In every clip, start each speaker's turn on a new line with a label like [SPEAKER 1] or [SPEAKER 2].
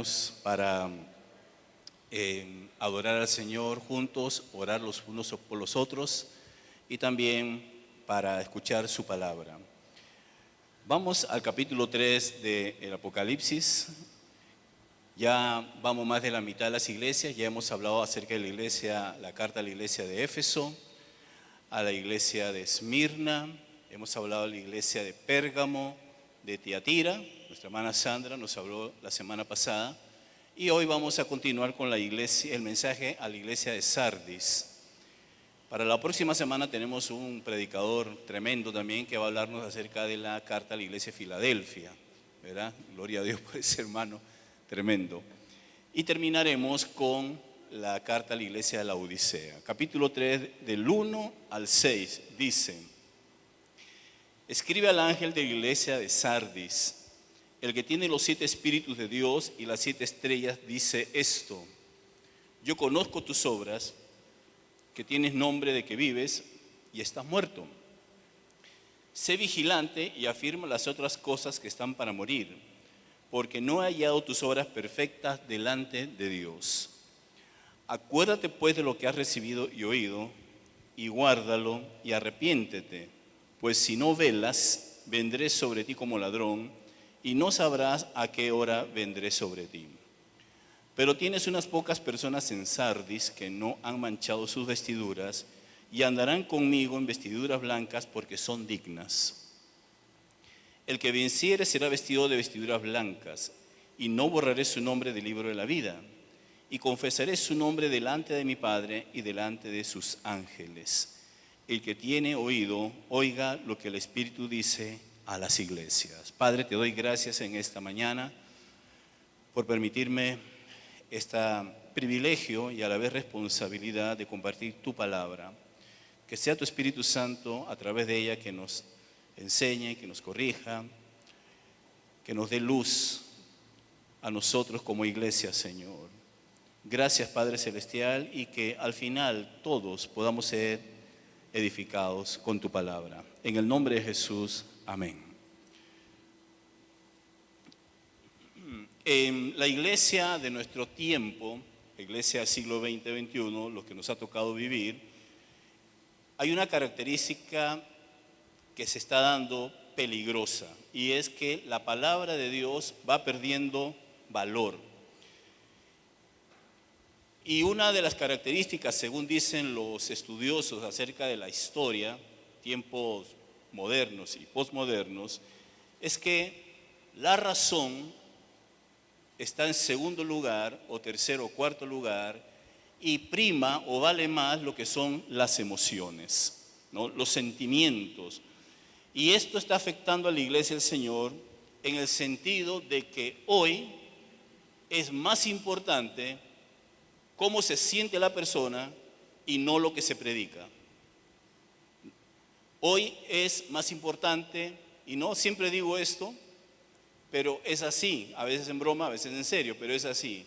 [SPEAKER 1] congregarnos para adorar al Señor juntos, orar los unos por los otros y también para escuchar su palabra. Vamos al capítulo 3 del Apocalipsis. Ya vamos más de la mitad de las iglesias, ya hemos hablado acerca de la iglesia, la carta a la iglesia de Éfeso, a la iglesia de Esmirna, hemos hablado de la iglesia de Pérgamo, de Tiatira, nuestra hermana Sandra nos habló la semana pasada, y hoy vamos a continuar con la iglesia, el mensaje a la iglesia de Sardis. Para la próxima semana tenemos un predicador tremendo también que va a hablarnos acerca de la carta a la iglesia de Filadelfia, ¿verdad? Gloria a Dios por ese hermano tremendo. Y terminaremos con la carta a la iglesia de la Odisea. Capítulo 3, del 1 al 6, dice: escribe al ángel de la iglesia de Sardis, el que tiene los 7 espíritus de Dios y las 7 estrellas, dice esto: yo conozco tus obras, que tienes nombre de que vives y estás muerto. Sé vigilante y afirma las otras cosas que están para morir, porque no he hallado tus obras perfectas delante de Dios. Acuérdate pues de lo que has recibido y oído, y guárdalo y arrepiéntete, pues si no velas, vendré sobre ti como ladrón, y no sabrás a qué hora vendré sobre ti. Pero tienes unas pocas personas en Sardis que no han manchado sus vestiduras, y andarán conmigo en vestiduras blancas porque son dignas. El que venciere será vestido de vestiduras blancas, y no borraré su nombre del libro de la vida, y confesaré su nombre delante de mi Padre y delante de sus ángeles. El que tiene oído, oiga lo que el Espíritu dice a las iglesias. Padre, te doy gracias en esta mañana por permitirme este privilegio y a la vez responsabilidad de compartir tu palabra. Que sea tu Espíritu Santo a través de ella que nos enseñe, que nos corrija, que nos dé luz a nosotros como iglesia, Señor. Gracias, Padre Celestial, y que al final todos podamos ser edificados con tu palabra. En el nombre de Jesús, amén. En la iglesia de nuestro tiempo, la iglesia del siglo XX-XXI, lo que nos ha tocado vivir, hay una característica que se está dando peligrosa, y es que la palabra de Dios va perdiendo valor. Y una de las características, según dicen los estudiosos acerca de la historia, tiempos modernos y posmodernos, es que la razón está en segundo lugar, o tercero o cuarto lugar, y prima o vale más lo que son las emociones, ¿no? Los sentimientos. Y esto está afectando a la iglesia del Señor en el sentido de que hoy es más importante cómo se siente la persona y no lo que se predica. Hoy es más importante, y no siempre digo esto, pero es así, a veces en broma, a veces en serio, pero es así.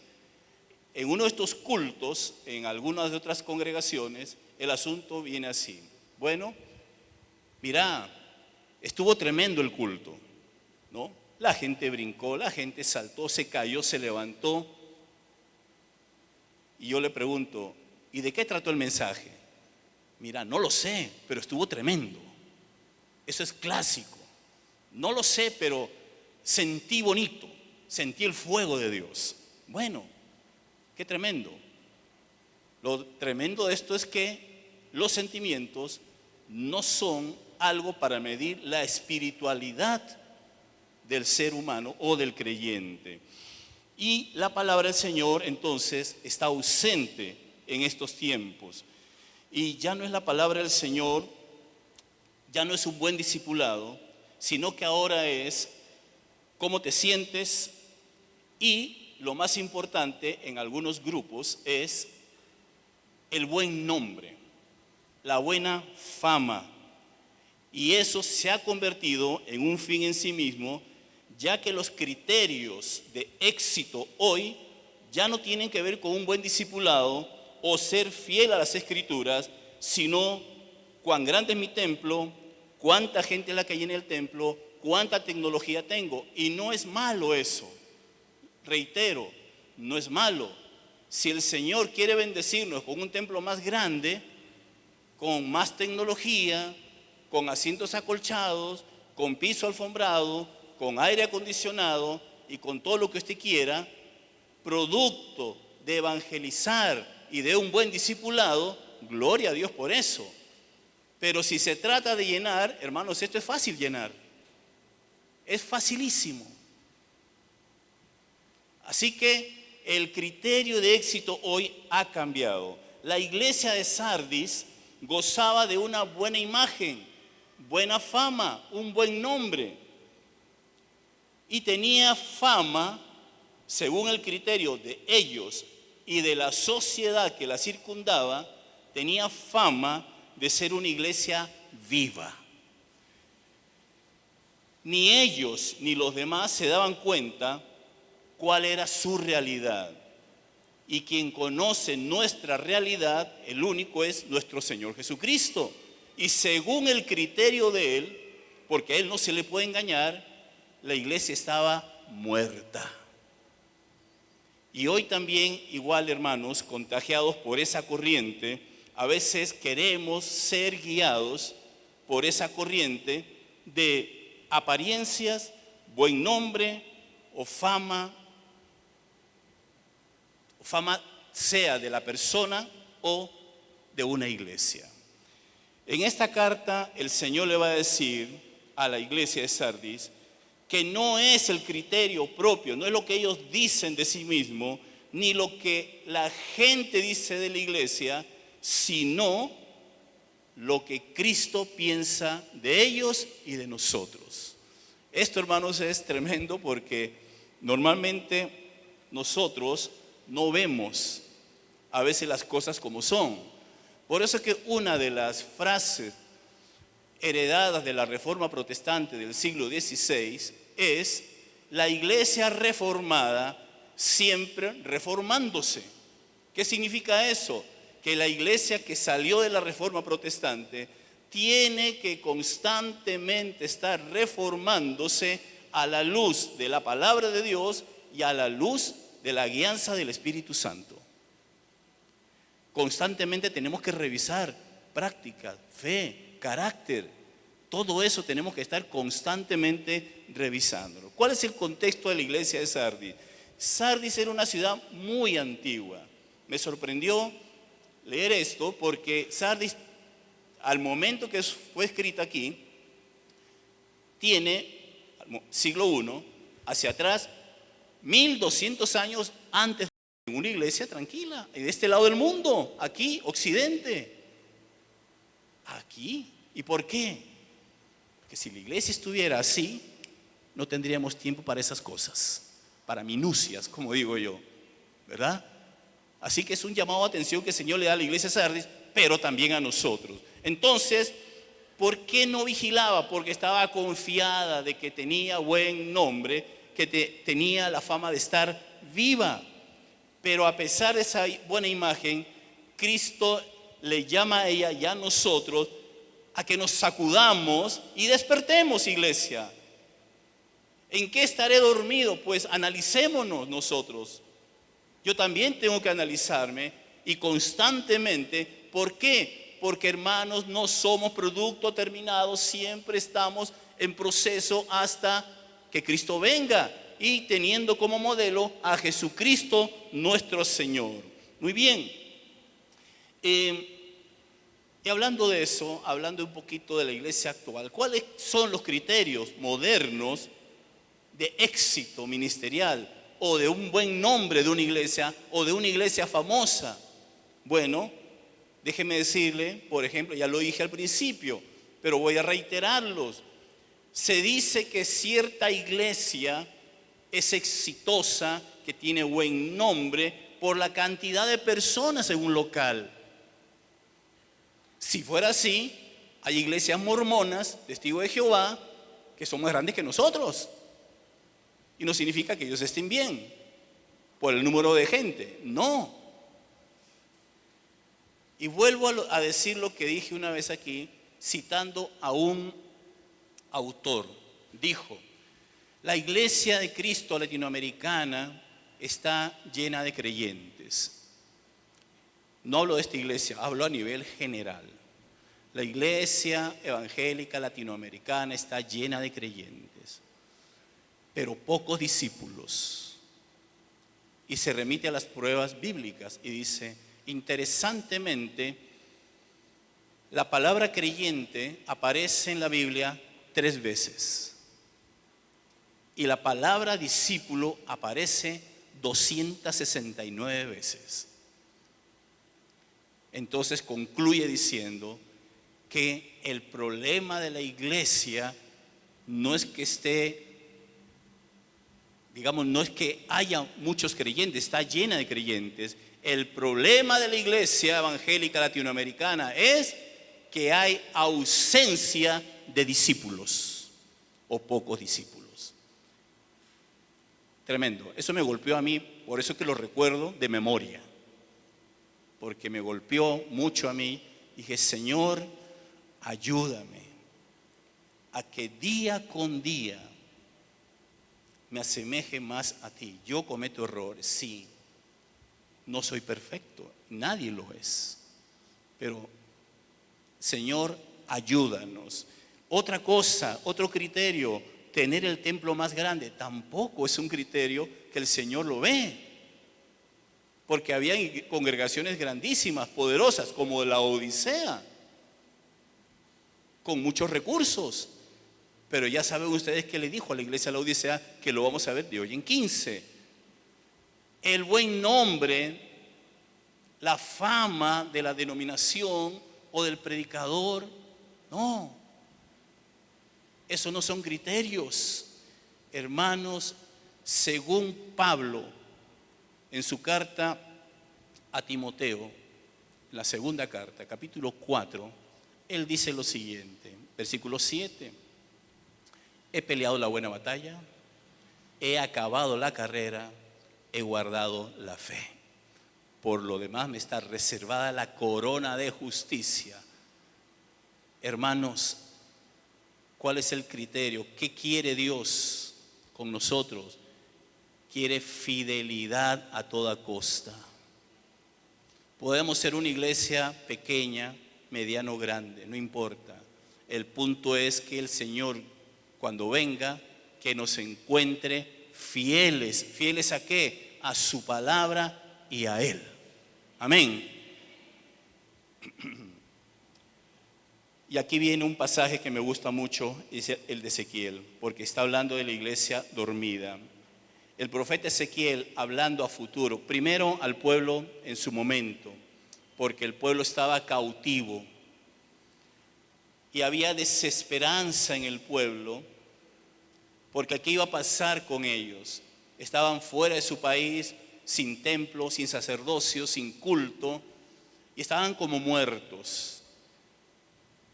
[SPEAKER 1] En uno de estos cultos, en algunas de otras congregaciones, el asunto viene así: bueno, mira, estuvo tremendo el culto, ¿no? La gente brincó, la gente saltó, se cayó, se levantó. Y yo le pregunto, ¿y de qué trató el mensaje? Mira, no lo sé, pero estuvo tremendo. Eso es clásico. No lo sé, pero sentí bonito, sentí el fuego de Dios. Bueno, qué tremendo. Lo tremendo de esto es que los sentimientos no son algo para medir la espiritualidad del ser humano o del creyente. Y la palabra del Señor entonces está ausente en estos tiempos. Y ya no es la palabra del Señor, ya no es un buen discipulado, sino que ahora es cómo te sientes, y lo más importante en algunos grupos es el buen nombre, la buena fama. Y eso se ha convertido en un fin en sí mismo, ya que los criterios de éxito hoy ya no tienen que ver con un buen discipulado o ser fiel a las Escrituras, sino cuán grande es mi templo, cuánta gente es la que llena el templo, cuánta tecnología tengo. Y no es malo eso. Reitero, no es malo. Si el Señor quiere bendecirnos con un templo más grande, con más tecnología, con asientos acolchados, con piso alfombrado, con aire acondicionado y con todo lo que usted quiera, producto de evangelizar y de un buen discipulado, gloria a Dios por eso. Pero si se trata de llenar, hermanos, esto es fácil llenar. Es facilísimo. Así que el criterio de éxito hoy ha cambiado. La iglesia de Sardis gozaba de una buena imagen, buena fama, un buen nombre. Y tenía fama, según el criterio de ellos y de la sociedad que la circundaba, tenía fama de ser una iglesia viva. Ni ellos ni los demás se daban cuenta cuál era su realidad. Y quien conoce nuestra realidad, el único es nuestro Señor Jesucristo. Y según el criterio de Él, porque a Él no se le puede engañar, la iglesia estaba muerta. Y hoy también, igual hermanos, contagiados por esa corriente, a veces queremos ser guiados por esa corriente de apariencias, buen nombre o fama sea de la persona o de una iglesia. En esta carta el Señor le va a decir a la iglesia de Sardis que no es el criterio propio, no es lo que ellos dicen de sí mismos, ni lo que la gente dice de la iglesia, sino lo que Cristo piensa de ellos y de nosotros. Esto, hermanos, es tremendo porque normalmente nosotros no vemos a veces las cosas como son. Por eso es que una de las frases heredadas de la Reforma Protestante del siglo XVI es: la iglesia reformada siempre reformándose. ¿Qué significa eso? Que la iglesia que salió de la Reforma Protestante tiene que constantemente estar reformándose a la luz de la palabra de Dios y a la luz de la guianza del Espíritu Santo. Constantemente tenemos que revisar práctica, fe, carácter. Todo eso tenemos que estar constantemente revisándolo. ¿Cuál es el contexto de la iglesia de Sardis? Sardis era una ciudad muy antigua. Me sorprendió leer esto porque Sardis, al momento que fue escrita aquí, tiene siglo I hacia atrás, 1200 años antes de una iglesia tranquila, de este lado del mundo, aquí, occidente. Aquí. ¿Y por qué? Porque si la iglesia estuviera así, no tendríamos tiempo para esas cosas, para minucias, como digo yo, ¿verdad? Así que es un llamado de atención que el Señor le da a la iglesia de Sardis, pero también a nosotros. Entonces, ¿por qué no vigilaba? Porque estaba confiada de que tenía buen nombre, que tenía la fama de estar viva. Pero a pesar de esa buena imagen, Cristo le llama a ella y a nosotros a que nos sacudamos y despertemos, iglesia. ¿En qué estaré dormido? Pues analicémonos nosotros. Yo también tengo que analizarme y constantemente. ¿Por qué? Porque, hermanos, no somos producto terminado, siempre estamos en proceso hasta que Cristo venga y teniendo como modelo a Jesucristo nuestro Señor. Muy bien. Y hablando de eso, hablando un poquito de la iglesia actual, ¿cuáles son los criterios modernos de éxito ministerial o de un buen nombre de una iglesia o de una iglesia famosa? Bueno, déjeme decirle, por ejemplo, ya lo dije al principio, pero voy a reiterarlos. Se dice que cierta iglesia es exitosa, que tiene buen nombre, por la cantidad de personas en un local. Si fuera así, hay iglesias mormonas, testigos de Jehová, que son más grandes que nosotros. Y no significa que ellos estén bien por el número de gente, no. Y vuelvo a decir lo que dije una vez aquí, citando a un autor. Dijo: la iglesia de Cristo latinoamericana está llena de creyentes. No hablo de esta iglesia, hablo a nivel general. La iglesia evangélica latinoamericana está llena de creyentes, pero pocos discípulos. Y se remite a las pruebas bíblicas y dice, interesantemente, la palabra creyente aparece en la Biblia 3 veces. Y la palabra discípulo aparece 269 veces. Entonces concluye diciendo que el problema de la iglesia no es que no es que haya muchos creyentes, está llena de creyentes. El problema de la iglesia evangélica latinoamericana es que hay ausencia de discípulos o pocos discípulos. Tremendo. Eso me golpeó a mí, por eso que lo recuerdo de memoria. Porque me golpeó mucho a mí. Dije, Señor, ayúdame a que día con día me asemeje más a ti. Yo cometo errores, sí. No soy perfecto, nadie lo es. Pero, Señor, ayúdanos. Otra cosa, otro criterio, tener el templo más grande, tampoco es un criterio que el Señor lo ve. Porque había congregaciones grandísimas, poderosas, como la Odisea, con muchos recursos. Pero ya saben ustedes que le dijo a la iglesia de la Odisea, que lo vamos a ver de hoy en 15. El buen nombre, la fama de la denominación o del predicador, no. Esos no son criterios. Hermanos, según Pablo, en su carta a Timoteo, la segunda carta, capítulo 4, él dice lo siguiente, versículo 7. He peleado la buena batalla, he acabado la carrera, he guardado la fe. Por lo demás me está reservada la corona de justicia. Hermanos, ¿cuál es el criterio? ¿Qué quiere Dios con nosotros? Quiere fidelidad a toda costa. Podemos ser una iglesia pequeña, mediana o grande, no importa. El punto es que el Señor, cuando venga, que nos encuentre fieles. ¿Fieles a qué? A su palabra y a Él. Amén. Y aquí viene un pasaje que me gusta mucho, es el de Ezequiel, porque está hablando de la iglesia dormida. El profeta Ezequiel hablando a futuro, primero al pueblo en su momento, porque el pueblo estaba cautivo y había desesperanza en el pueblo, porque ¿qué iba a pasar con ellos? Estaban fuera de su país, sin templo, sin sacerdocio, sin culto, y estaban como muertos.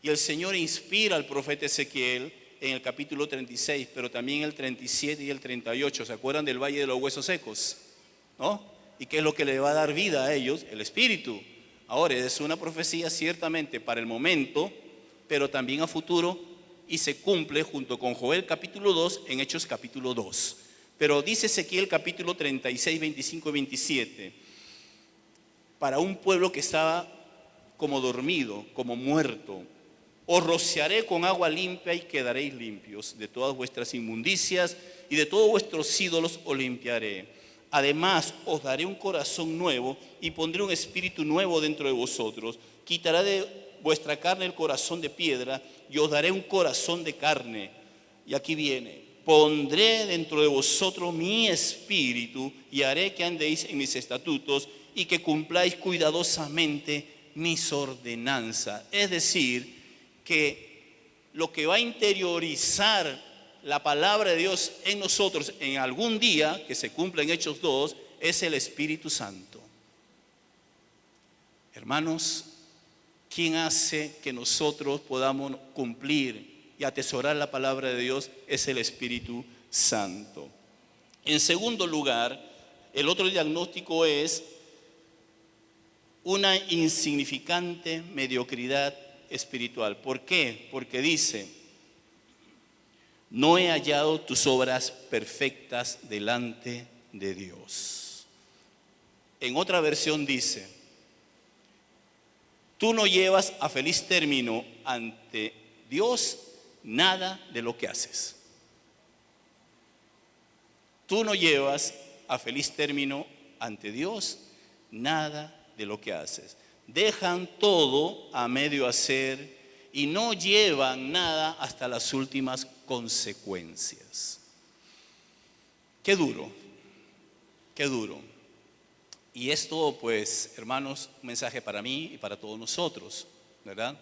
[SPEAKER 1] Y el Señor inspira al profeta Ezequiel en el capítulo 36, pero también el 37 y el 38. ¿Se acuerdan del valle de los huesos secos? ¿No? ¿Y qué es lo que le va a dar vida a ellos? El Espíritu. Ahora, es una profecía ciertamente para el momento, pero también a futuro, y se cumple junto con Joel capítulo 2 en Hechos capítulo 2. Pero dice Ezequiel capítulo 36, 25 y 27, para un pueblo que estaba como dormido, como muerto: os rociaré con agua limpia y quedaréis limpios. De todas vuestras inmundicias y de todos vuestros ídolos os limpiaré. Además, os daré un corazón nuevo y pondré un espíritu nuevo dentro de vosotros. Quitaré de vuestra carne el corazón de piedra y os daré un corazón de carne. Y aquí viene: pondré dentro de vosotros mi espíritu y haré que andéis en mis estatutos y que cumpláis cuidadosamente mis ordenanzas. Es decir, que lo que va a interiorizar la palabra de Dios en nosotros en algún día, que se cumple en Hechos 2, es el Espíritu Santo. Hermanos, ¿quién hace que nosotros podamos cumplir y atesorar la palabra de Dios? Es el Espíritu Santo. En segundo lugar, el otro diagnóstico es una insignificante mediocridad espiritual. ¿Por qué? Porque dice: no he hallado tus obras perfectas delante de Dios. En otra versión dice: tú no llevas a feliz término ante Dios nada de lo que haces. Tú no llevas a feliz término ante Dios nada de lo que haces. Dejan todo a medio hacer y no llevan nada hasta las últimas consecuencias. Qué duro, qué duro. Y esto, pues, hermanos, un mensaje para mí y para todos nosotros, ¿verdad?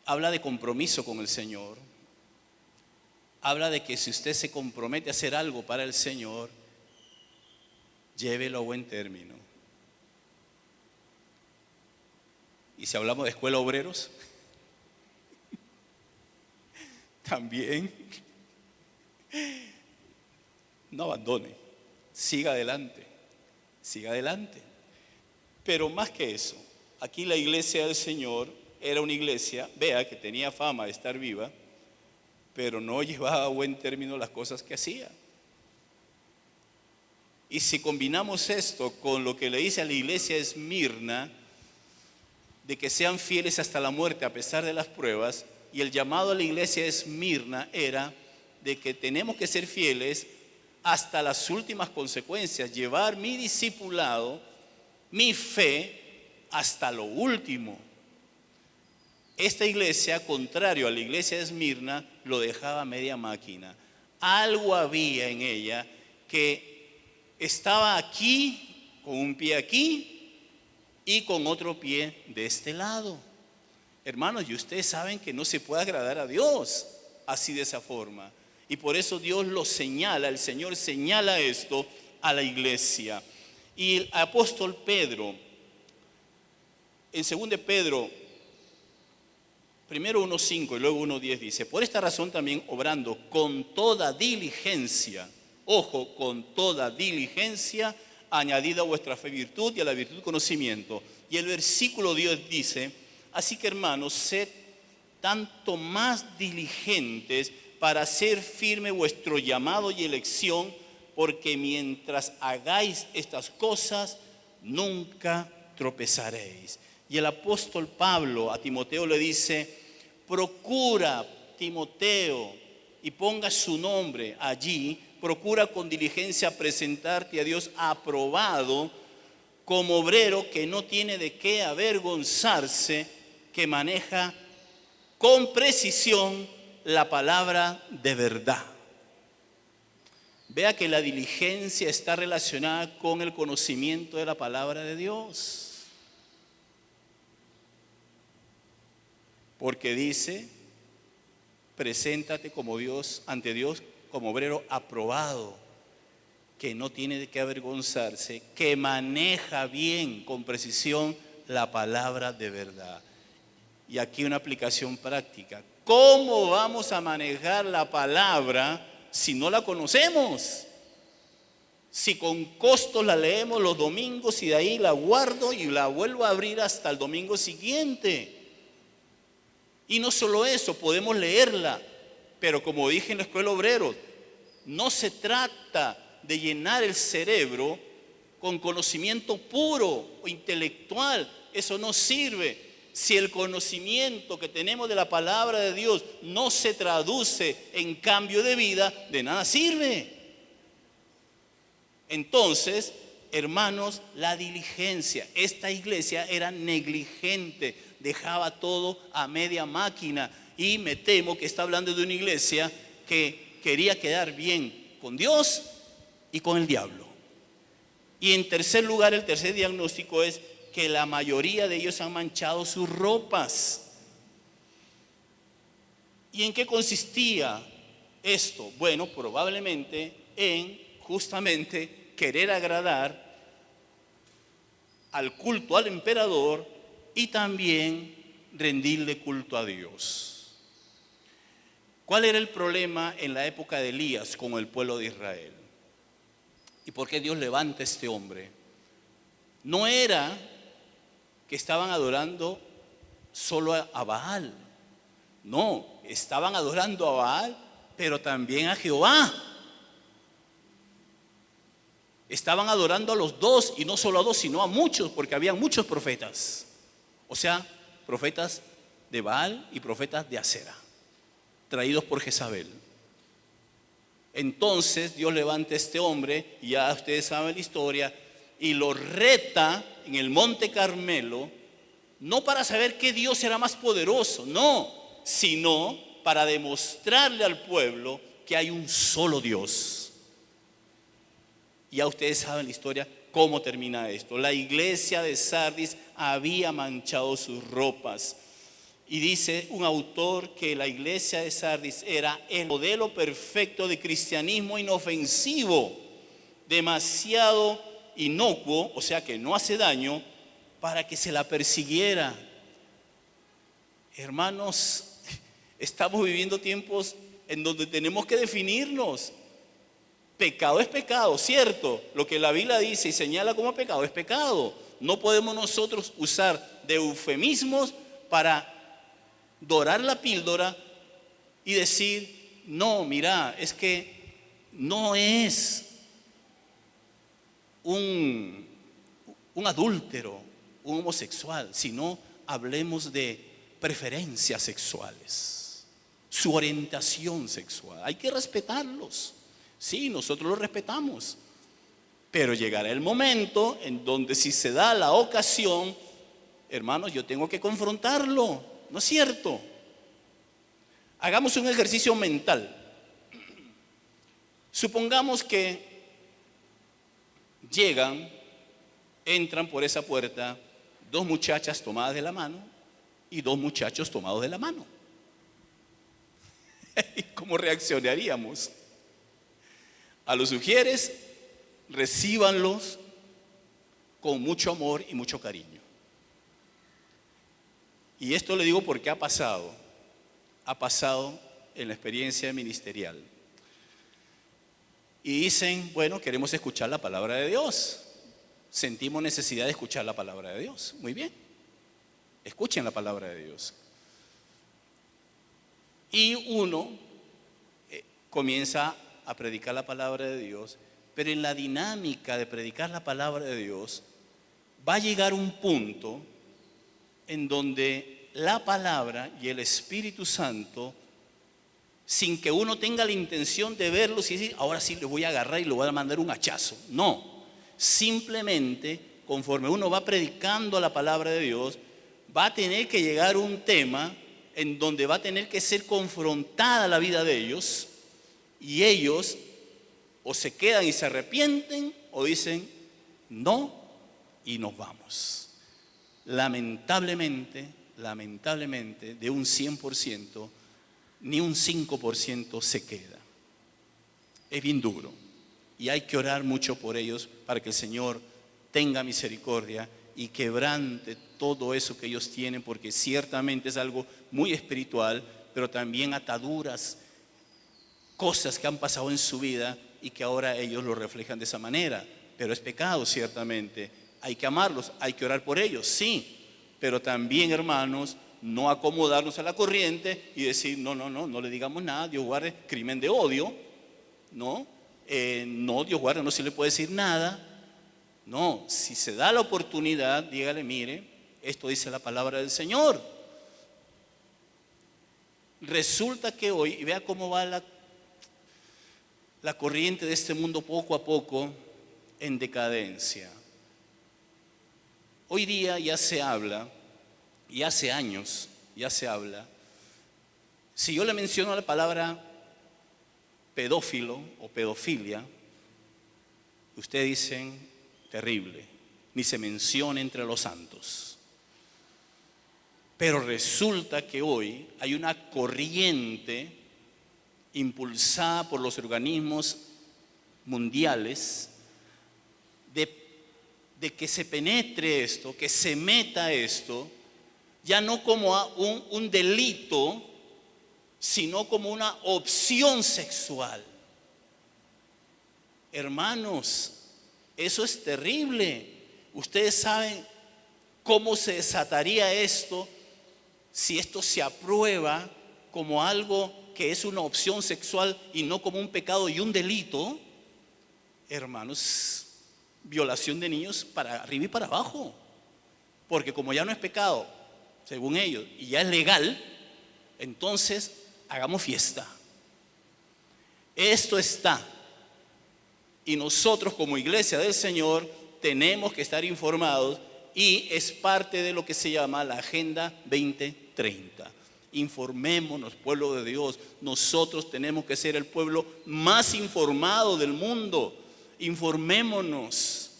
[SPEAKER 1] Habla de compromiso con el Señor. Habla de que si usted se compromete a hacer algo para el Señor, llévelo a buen término. Y si hablamos de escuela obreros, también no abandone, siga adelante, siga adelante. Pero más que eso, aquí la iglesia del Señor era una iglesia, vea, que tenía fama de estar viva, pero no llevaba a buen término las cosas que hacía. Y si combinamos esto con lo que le dice a la iglesia de Esmirna, de que sean fieles hasta la muerte a pesar de las pruebas, y el llamado a la iglesia de Esmirna era de que tenemos que ser fieles hasta las últimas consecuencias, llevar mi discipulado, mi fe, hasta lo último. Esta iglesia, contrario a la iglesia de Esmirna, lo dejaba a media máquina. Algo había en ella que estaba aquí, con un pie aquí y con otro pie de este lado. Hermanos, y ustedes saben que no se puede agradar a Dios así de esa forma. Y por eso Dios lo señala, el Señor señala esto a la iglesia. Y el apóstol Pedro, en 2 de Pedro, primero 1:5 y luego 1:10 dice: por esta razón también, obrando con toda diligencia, ojo, con toda diligencia, añadida a vuestra fe virtud, y a la virtud conocimiento. Y el versículo 10 dice: así que, hermanos, sed tanto más diligentes para hacer firme vuestro llamado y elección, porque mientras hagáis estas cosas, nunca tropezaréis. Y el apóstol Pablo a Timoteo le dice: procura, Timoteo, y ponga su nombre allí, procura con diligencia presentarte a Dios aprobado, como obrero que no tiene de qué avergonzarse, que maneja con precisión la palabra de verdad. Vea que la diligencia está relacionada con el conocimiento de la palabra de Dios. Porque dice: preséntate como Dios, ante Dios, como obrero aprobado, que no tiene de qué avergonzarse, que maneja bien, con precisión, la palabra de verdad. Y aquí una aplicación práctica. ¿Cómo vamos a manejar la palabra si no la conocemos? Si con costos la leemos los domingos y de ahí la guardo y la vuelvo a abrir hasta el domingo siguiente. Y no solo eso, podemos leerla, pero como dije en la escuela obrero, no se trata de llenar el cerebro con conocimiento puro o intelectual. Eso no sirve. Si el conocimiento que tenemos de la palabra de Dios no se traduce en cambio de vida, de nada sirve. Entonces, hermanos, la diligencia. Esta iglesia era negligente, dejaba todo a media máquina. Y me temo que está hablando de una iglesia que quería quedar bien con Dios y con el diablo. Y en tercer lugar, el tercer diagnóstico es que la mayoría de ellos han manchado sus ropas. ¿Y en qué consistía esto? Bueno, probablemente en justamente querer agradar al culto al emperador y también rendirle culto a Dios. ¿Cuál era el problema en la época de Elías con el pueblo de Israel? ¿Y por qué Dios levanta a este hombre? No era que estaban adorando solo a Baal. No, estaban adorando a Baal, pero también a Jehová. Estaban adorando a los dos, y no solo a dos, sino a muchos, porque había muchos profetas. O sea, profetas de Baal y profetas de Acera, traídos por Jezabel. Entonces Dios levanta a este hombre, y ya ustedes saben la historia, y lo reta en el Monte Carmelo, no para saber qué Dios era más poderoso, no, sino para demostrarle al pueblo que hay un solo Dios. Ya ustedes saben la historia, cómo termina esto. La iglesia de Sardis había manchado sus ropas. Y dice un autor que la iglesia de Sardis era el modelo perfecto de cristianismo inofensivo, demasiado inocuo, o sea que no hace daño, para que se la persiguiera. Hermanos, estamos viviendo tiempos en donde tenemos que definirnos. Pecado es pecado, cierto. Lo que la Biblia dice y señala como pecado es pecado. No podemos nosotros usar de eufemismos para dorar la píldora y decir, no, mira, es que no es un adúltero, un homosexual, sino hablemos de preferencias sexuales, su orientación sexual. Hay que respetarlos. Sí, nosotros lo respetamos, pero llegará el momento en donde si se da la ocasión, hermanos, yo tengo que confrontarlo, ¿no es cierto? Hagamos un ejercicio mental. Supongamos que entran por esa puerta dos muchachas tomadas de la mano y dos muchachos tomados de la mano. ¿Cómo reaccionaríamos? A los sugieres, recíbanlos con mucho amor y mucho cariño. Y esto le digo porque ha pasado en la experiencia ministerial. Y dicen, bueno, queremos escuchar la palabra de Dios. Sentimos necesidad de escuchar la palabra de Dios. Muy bien, escuchen la palabra de Dios. Y uno comienza a predicar la palabra de Dios, pero en la dinámica de predicar la palabra de Dios va a llegar un punto en donde la palabra y el Espíritu Santo, sin que uno tenga la intención de verlos y decir, ahora sí le voy a agarrar y le voy a mandar un hachazo. No, simplemente conforme uno va predicando la palabra de Dios, va a tener que llegar un tema en donde va a tener que ser confrontada la vida de ellos, y ellos o se quedan y se arrepienten o dicen no y nos vamos. Lamentablemente, de un 100%, ni un 5% se queda. Es bien duro y hay que orar mucho por ellos para que el Señor tenga misericordia y quebrante todo eso que ellos tienen, porque ciertamente es algo muy espiritual, pero también ataduras, cosas que han pasado en su vida y que ahora ellos lo reflejan de esa manera. Pero es pecado, ciertamente. Hay que amarlos, hay que orar por ellos, sí. Pero también, hermanos, no acomodarnos a la corriente y decir, no le digamos nada, Dios guarde, crimen de odio. No, Dios guarde, no se le puede decir nada. No, si se da la oportunidad, dígale, mire, esto dice la palabra del Señor. Resulta que hoy, y vea cómo va la corriente de este mundo poco a poco en decadencia. Hoy día ya se habla, y hace años ya se habla, si yo le menciono la palabra pedófilo o pedofilia, ustedes dicen terrible, ni se menciona entre los santos. Pero resulta que hoy hay una corriente impulsada por los organismos mundiales de que se penetre esto, que se meta esto, ya no como un delito, sino como una opción sexual. Hermanos, eso es terrible. Ustedes saben cómo se desataría esto si esto se aprueba como algo que es una opción sexual y no como un pecado y un delito. Hermanos, violación de niños para arriba y para abajo. Porque como ya no es pecado, según ellos, y ya es legal, entonces hagamos fiesta. Esto está. Y nosotros como iglesia del Señor tenemos que estar informados y es parte de lo que se llama la Agenda 2030. Informémonos, pueblo de Dios. Nosotros tenemos que ser el pueblo más informado del mundo. Informémonos.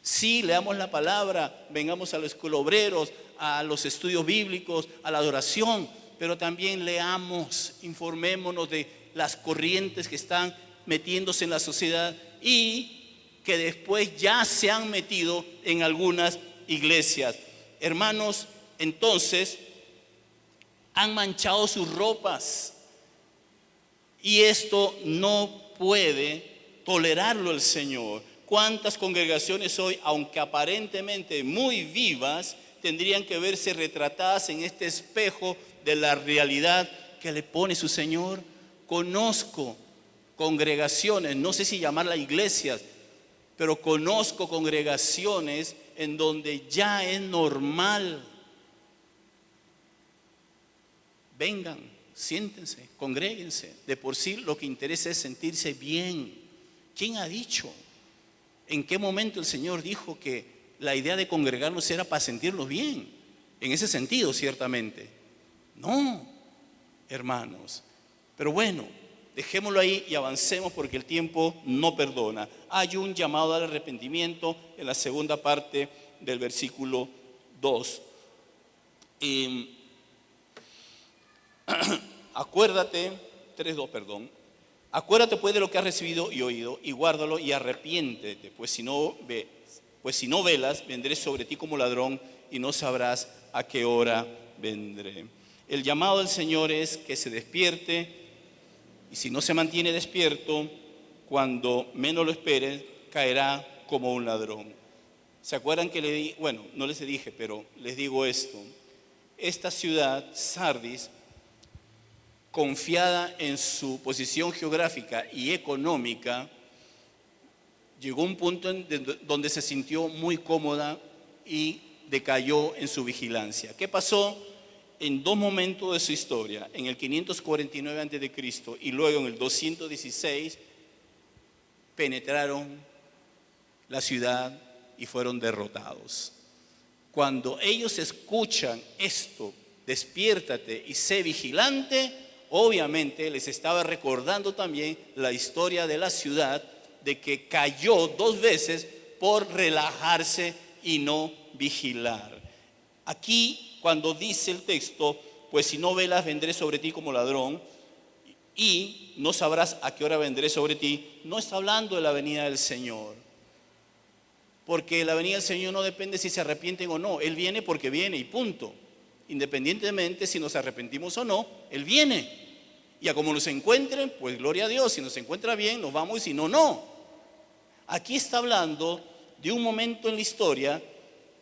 [SPEAKER 1] Sí, leamos la palabra, vengamos a los escolobreros, a los estudios bíblicos, a la adoración, pero también leamos, informémonos de las corrientes que están metiéndose en la sociedad y que después ya se han metido en algunas iglesias. Hermanos, entonces han manchado sus ropas y esto no puede tolerarlo el Señor. ¿Cuántas congregaciones hoy, aunque aparentemente muy vivas, tendrían que verse retratadas en este espejo de la realidad que le pone su Señor? Conozco congregaciones, no sé si llamarlas iglesias, pero conozco congregaciones en donde ya es normal. Vengan, siéntense, congréguense. De por sí lo que interesa es sentirse bien. ¿Quién ha dicho? ¿En qué momento el Señor dijo que la idea de congregarnos era para sentirnos bien? En ese sentido, ciertamente. No, hermanos. Pero bueno, dejémoslo ahí y avancemos porque el tiempo no perdona. Hay un llamado al arrepentimiento en la segunda parte del versículo 2. Acuérdate, 3:2, perdón. Acuérdate pues de lo que has recibido y oído y guárdalo y arrepiéntete, pues si no velas, vendré sobre ti como ladrón y no sabrás a qué hora vendré. El llamado del Señor es que se despierte y si no se mantiene despierto, cuando menos lo espere, caerá como un ladrón. ¿Se acuerdan que no les dije, pero les digo esto? Esta ciudad, Sardis, confiada en su posición geográfica y económica, llegó a un punto donde se sintió muy cómoda y decayó en su vigilancia. ¿Qué pasó? En dos momentos de su historia, en el 549 a.C. y luego en el 216, penetraron la ciudad y fueron derrotados. Cuando ellos escuchan esto, despiértate y sé vigilante, obviamente les estaba recordando también la historia de la ciudad, de que cayó 2 veces por relajarse y no vigilar. Aquí, cuando dice el texto, pues si no velas, vendré sobre ti como ladrón y no sabrás a qué hora vendré sobre ti, no está hablando de la venida del Señor. Porque la venida del Señor no depende si se arrepienten o no. Él viene porque viene y punto. Independientemente si nos arrepentimos o no, Él viene. Y a como nos encuentren, pues gloria a Dios. Si nos encuentra bien, nos vamos y si no, no. Aquí está hablando de un momento en la historia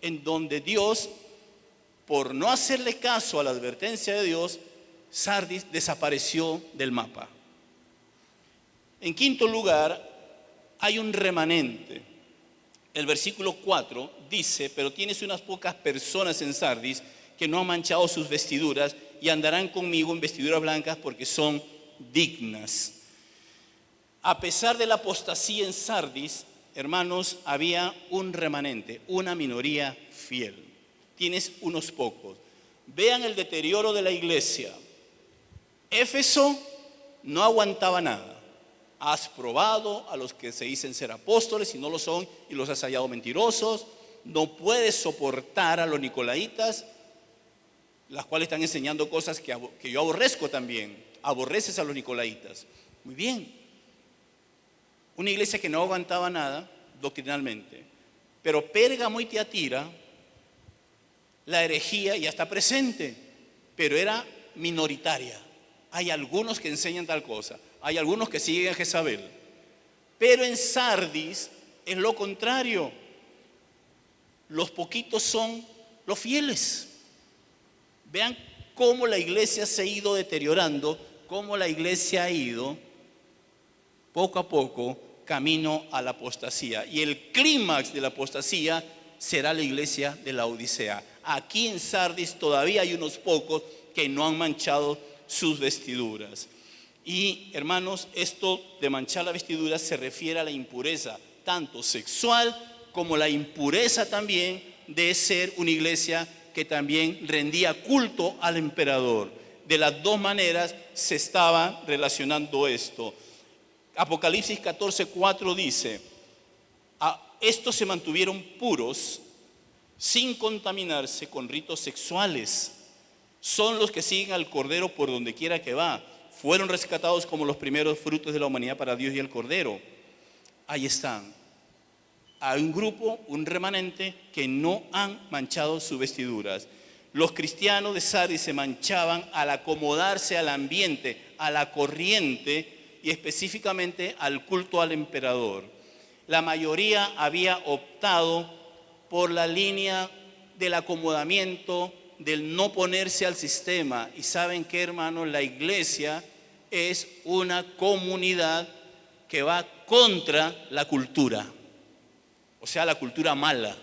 [SPEAKER 1] en donde Dios, por no hacerle caso a la advertencia de Dios, Sardis desapareció del mapa. En quinto lugar, hay un remanente. El versículo 4 dice, pero tienes unas pocas personas en Sardis que no han manchado sus vestiduras y andarán conmigo en vestiduras blancas porque son dignas. A pesar de la apostasía en Sardis, hermanos, había un remanente, una minoría fiel. Tienes unos pocos. Vean el deterioro de la iglesia. Éfeso no aguantaba nada. Has probado a los que se dicen ser apóstoles y no lo son y los has hallado mentirosos. No puedes soportar a los nicolaitas, las cuales están enseñando cosas que yo aborrezco también. Aborreces a los nicolaitas. Muy bien. Una iglesia que no aguantaba nada doctrinalmente. Pero Pérgamo y Tiatira, la herejía ya está presente, pero era minoritaria. Hay algunos que enseñan tal cosa, hay algunos que siguen a Jezabel. Pero en Sardis es lo contrario. Los poquitos son los fieles. Vean cómo la iglesia se ha ido deteriorando, cómo la iglesia ha ido poco a poco camino a la apostasía. Y el clímax de la apostasía será la iglesia de la Odisea. Aquí en Sardis todavía hay unos pocos que no han manchado sus vestiduras. Y hermanos, esto de manchar la vestidura se refiere a la impureza, tanto sexual como la impureza también de ser una iglesia que también rendía culto al emperador. De las dos maneras se estaba relacionando esto. Apocalipsis 14:4 dice: estos se mantuvieron puros sin contaminarse con ritos sexuales. Son los que siguen al Cordero por donde quiera que va. Fueron rescatados como los primeros frutos de la humanidad para Dios y el Cordero. Ahí están. Hay un grupo, un remanente que no han manchado sus vestiduras. Los cristianos de Sardis se manchaban al acomodarse al ambiente, a la corriente y específicamente al culto al emperador. La mayoría había optado por la línea del acomodamiento, del no ponerse al sistema. Y saben qué, hermanos, la iglesia es una comunidad que va contra la cultura, o sea, la cultura mala,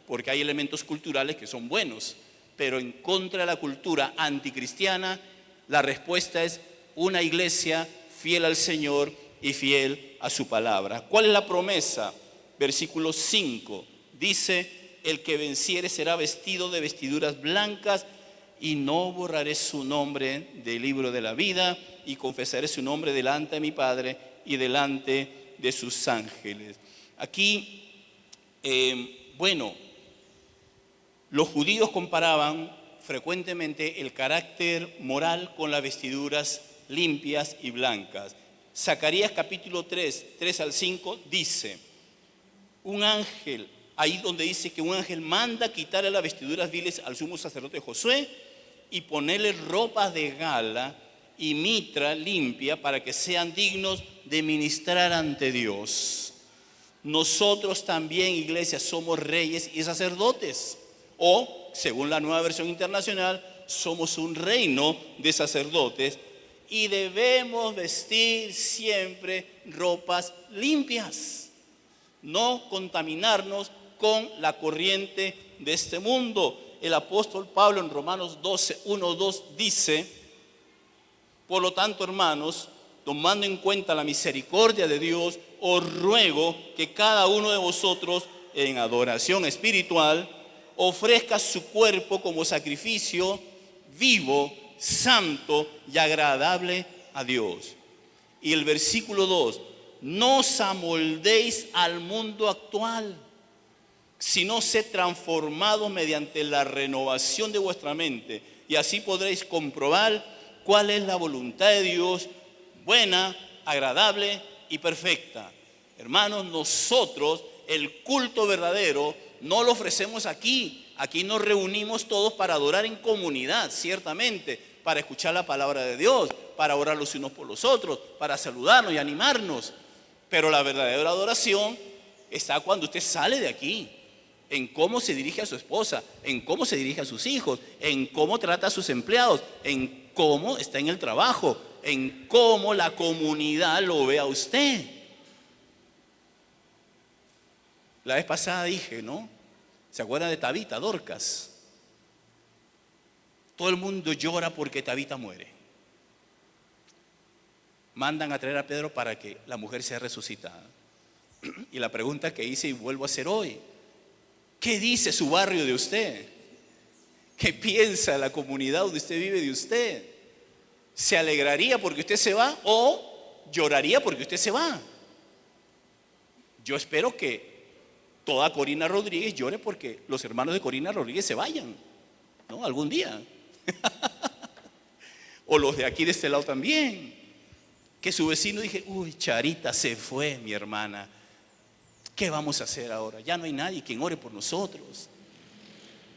[SPEAKER 1] porque hay elementos culturales que son buenos, pero en contra de la cultura anticristiana, la respuesta es una iglesia fiel al Señor y fiel a su palabra. ¿Cuál es la promesa? Versículo 5 dice: el que venciere será vestido de vestiduras blancas, y no borraré su nombre del libro de la vida, y confesaré su nombre delante de mi Padre y delante de sus ángeles. Aquí, los judíos comparaban frecuentemente el carácter moral con las vestiduras limpias y blancas. Zacarías capítulo 3 al 5 dice: un ángel, ahí donde dice que un ángel manda quitarle las vestiduras viles al sumo sacerdote Josué y ponerle ropas de gala y mitra limpia para que sean dignos de ministrar ante Dios. Nosotros también, iglesia, somos reyes y sacerdotes. O, según la Nueva Versión Internacional, somos un reino de sacerdotes y debemos vestir siempre ropas limpias, no contaminarnos con la corriente de este mundo. El apóstol Pablo en Romanos 12:1-2 dice: por lo tanto, hermanos, tomando en cuenta la misericordia de Dios, os ruego que cada uno de vosotros en adoración espiritual ofrezca su cuerpo como sacrificio vivo, santo y agradable a Dios. Y el versículo 2: no os amoldéis al mundo actual, sino sed transformados mediante la renovación de vuestra mente, y así podréis comprobar cuál es la voluntad de Dios, buena, agradable y perfecta. Hermanos, nosotros el culto verdadero no lo ofrecemos aquí. Aquí nos reunimos todos para adorar en comunidad, ciertamente, para escuchar la palabra de Dios, para orar los unos por los otros, para saludarnos y animarnos. Pero la verdadera adoración está cuando usted sale de aquí, en cómo se dirige a su esposa, en cómo se dirige a sus hijos, en cómo trata a sus empleados, en cómo está en el trabajo, en cómo la comunidad lo ve a usted. La vez pasada dije, ¿no? ¿Se acuerdan de Tabita, Dorcas? Todo el mundo llora porque Tabita muere. Mandan a traer a Pedro para que la mujer sea resucitada. Y la pregunta que hice y vuelvo a hacer hoy: ¿qué dice su barrio de usted? ¿Qué piensa la comunidad donde usted vive de usted? ¿Se alegraría porque usted se va o lloraría porque usted se va? Yo espero que toda Corina Rodríguez llore porque los hermanos de Corina Rodríguez se vayan, ¿no? Algún día. O los de aquí de este lado también. Que su vecino dije: uy, Charita se fue, mi hermana. ¿Qué vamos a hacer ahora? Ya no hay nadie quien ore por nosotros.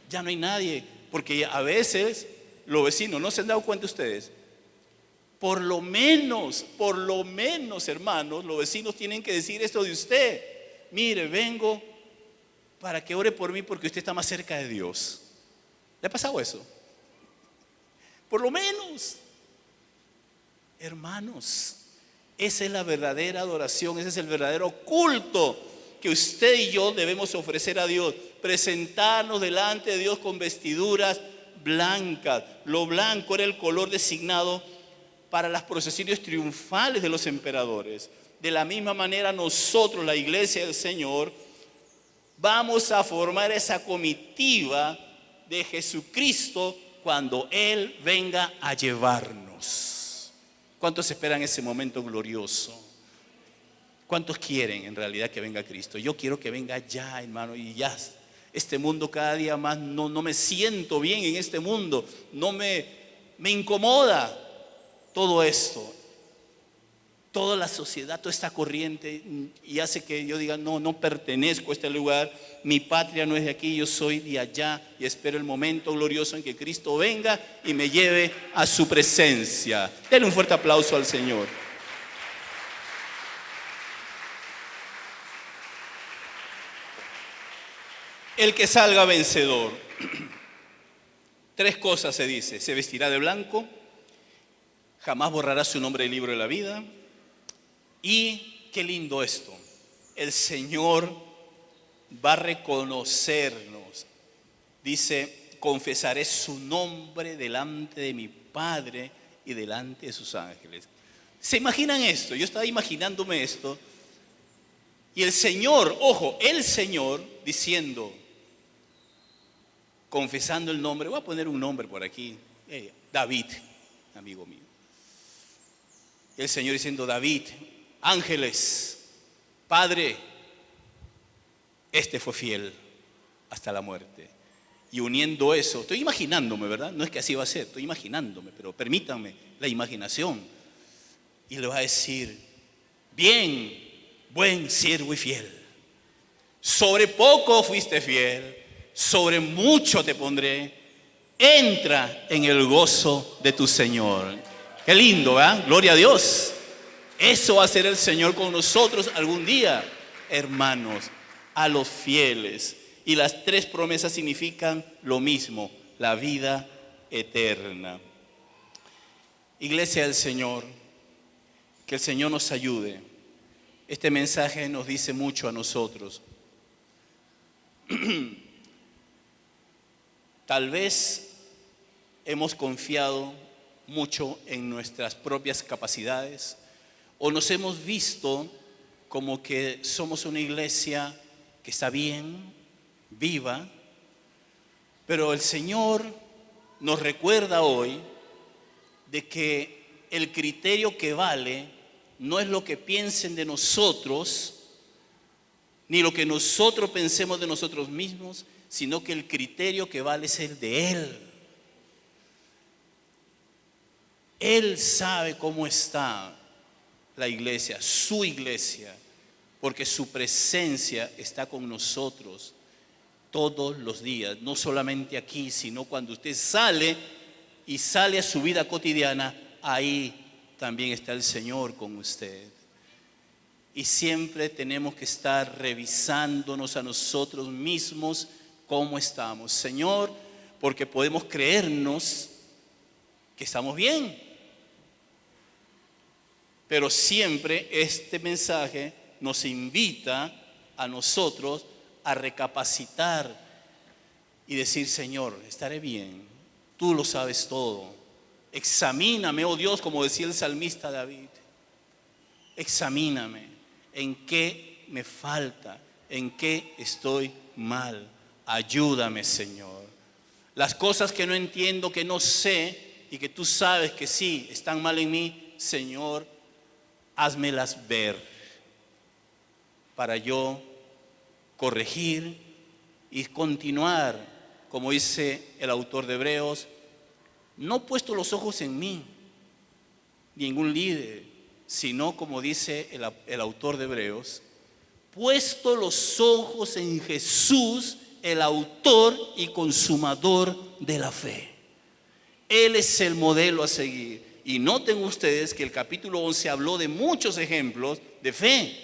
[SPEAKER 1] Ya no hay nadie. Porque a veces los vecinos, ¿no se han dado cuenta ustedes? Por lo menos, hermanos, los vecinos tienen que decir esto de usted: mire, vengo para que ore por mí porque usted está más cerca de Dios. ¿Le ha pasado eso? Por lo menos. Hermanos, Esa es la verdadera adoración, ese es el verdadero culto que usted y yo debemos ofrecer a Dios. Presentarnos delante de Dios con vestiduras blancas. Lo blanco era el color designado para las procesiones triunfales de los emperadores. De la misma manera nosotros, la iglesia del Señor, vamos a formar esa comitiva de Jesucristo cuando Él venga a llevarnos. ¿Cuántos esperan ese momento glorioso? ¿Cuántos quieren en realidad que venga Cristo? Yo quiero que venga ya, hermano, y ya. Este mundo cada día más, no me siento bien en este mundo, me incomoda todo esto. Toda la sociedad, toda esta corriente y hace que yo diga, no pertenezco a este lugar, mi patria no es de aquí, yo soy de allá y espero el momento glorioso en que Cristo venga y me lleve a su presencia. Denle un fuerte aplauso al Señor. El que salga vencedor. 3 cosas se dice: se vestirá de blanco, jamás borrará su nombre del libro de la vida. Y qué lindo esto, el Señor va a reconocernos. Dice, confesaré su nombre delante de mi Padre y delante de sus ángeles. ¿Se imaginan esto? Yo estaba imaginándome esto. Y el Señor, ojo, el Señor diciendo, confesando el nombre, voy a poner un nombre por aquí, David, amigo mío. El Señor diciendo, David, ángeles, Padre, este fue fiel hasta la muerte. Y uniendo eso, estoy imaginándome, ¿verdad? No es que así va a ser, estoy imaginándome, pero permítanme la imaginación. Y le va a decir, bien, buen siervo y fiel. Sobre poco fuiste fiel, sobre mucho te pondré. Entra en el gozo de tu Señor. Qué lindo, ¿verdad? Gloria a Dios. Eso va a hacer el Señor con nosotros algún día, hermanos, a los fieles. Y las 3 promesas significan lo mismo, la vida eterna. Iglesia del Señor, que el Señor nos ayude. Este mensaje nos dice mucho a nosotros. Tal vez hemos confiado mucho en nuestras propias capacidades, o nos hemos visto como que somos una iglesia que está bien, viva, pero el Señor nos recuerda hoy de que el criterio que vale no es lo que piensen de nosotros, ni lo que nosotros pensemos de nosotros mismos, sino que el criterio que vale es el de Él. Él sabe cómo está la iglesia, su iglesia, porque su presencia está con nosotros todos los días, no solamente aquí, sino cuando usted sale a su vida cotidiana, ahí también está el Señor con usted. Y siempre tenemos que estar revisándonos a nosotros mismos cómo estamos. Señor, porque podemos creernos que estamos bien. Pero siempre este mensaje nos invita a nosotros a recapacitar y decir, Señor, estaré bien, tú lo sabes todo. Examíname, oh Dios, como decía el salmista David. Examíname, en qué me falta, en qué estoy mal. Ayúdame, Señor. Las cosas que no entiendo, que no sé y que tú sabes que sí están mal en mí, Señor, házmelas ver para yo corregir y continuar, como dice el autor de Hebreos, no puesto los ojos en mí, ningún líder, sino como dice el autor de Hebreos, puesto los ojos en Jesús, el autor y consumador de la fe. Él es el modelo a seguir. Y noten ustedes que el capítulo 11 habló de muchos ejemplos de fe.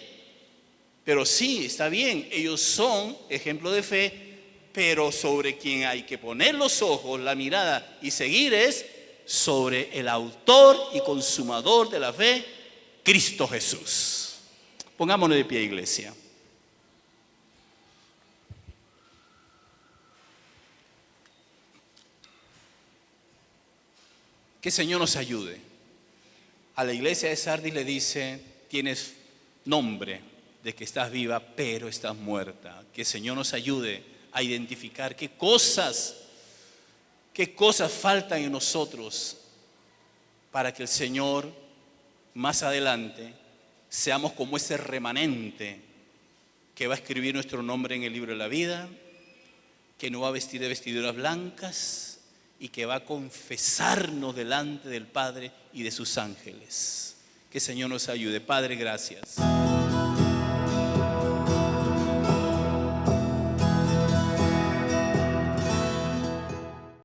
[SPEAKER 1] Pero sí, está bien, ellos son ejemplos de fe, pero sobre quien hay que poner los ojos, la mirada y seguir es sobre el autor y consumador de la fe, Cristo Jesús. Pongámonos de pie, iglesia. Que el Señor nos ayude. A la iglesia de Sardis le dice: tienes nombre de que estás viva, pero estás muerta. Que el Señor nos ayude a identificar qué cosas faltan en nosotros para que el Señor más adelante seamos como ese remanente que va a escribir nuestro nombre en el libro de la vida, que nos va a vestir de vestiduras blancas y que va a confesarnos delante del Padre y de sus ángeles. Que el Señor nos ayude. Padre, gracias.